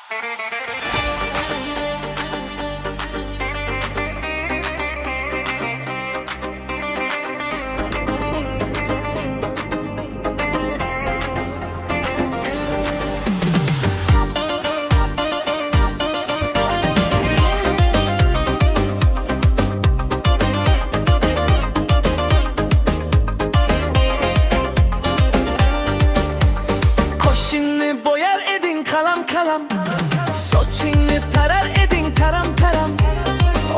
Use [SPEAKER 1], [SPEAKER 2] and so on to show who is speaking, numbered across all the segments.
[SPEAKER 1] Koşunu boyar edin kalam kalam, soçini tarar edin taram taram,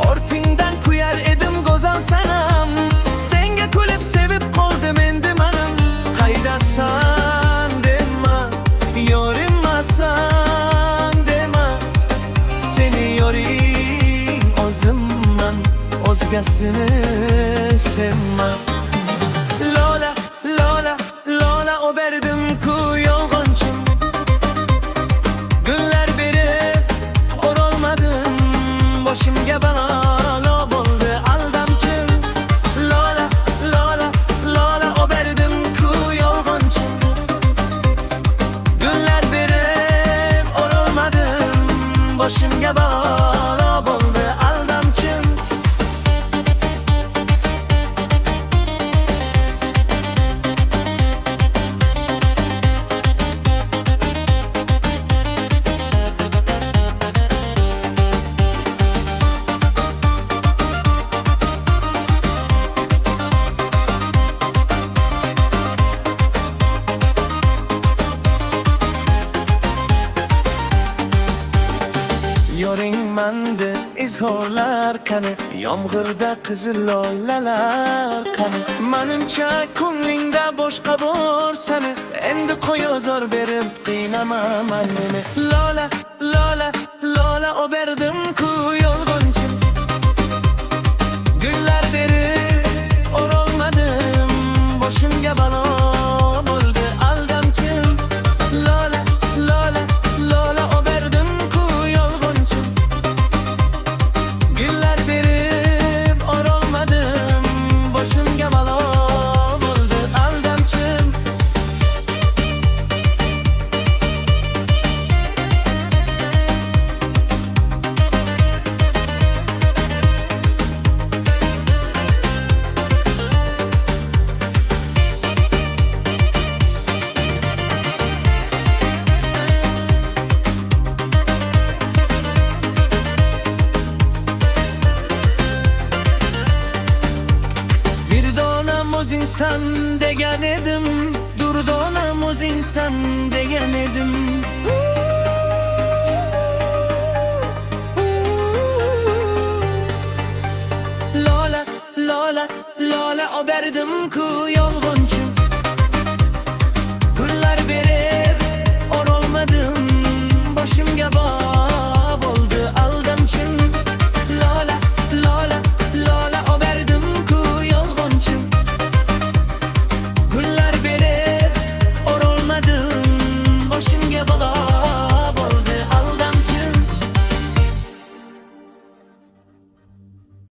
[SPEAKER 1] ortindan kuyar edim gozan sanam. Senge kulüp sevip koldum endim anam. Kaydasan dema, yorinmasan dema. Seni yorin o zaman, ozgasını sevmem. Lola, Lola, Lola o berdim ku yolgonçum. Günler beri or olmadın, boşumga balo bo'ldi aldamchim. Lola, Lola, Lola o berdim ku yolgonçum. Günler beri or olmadın, boşumga balo bo'ldi aldamchim. Yoringmanda izhorlar qani, yomg'irda qizil lolalar qani. Menimcha ko'nglingda boshqa bor sani, endi qo'y ozor berib qiynama meni. Lola, Lola, Lola o berdim ku yolg'onchim. Gullar berib or olmadim, boshimga balo bo'ldi aldamchim. Lola, Lola, Lola o berdim ku yolg'onchim. Gullar berib or olmadim, boshimga balo bo'ldi aldamchim. Bir donam o'zingsan degan edim, durdonam o'zingsan degan edim. Lola, Lola, Lola o berdim ku yolg'onchim.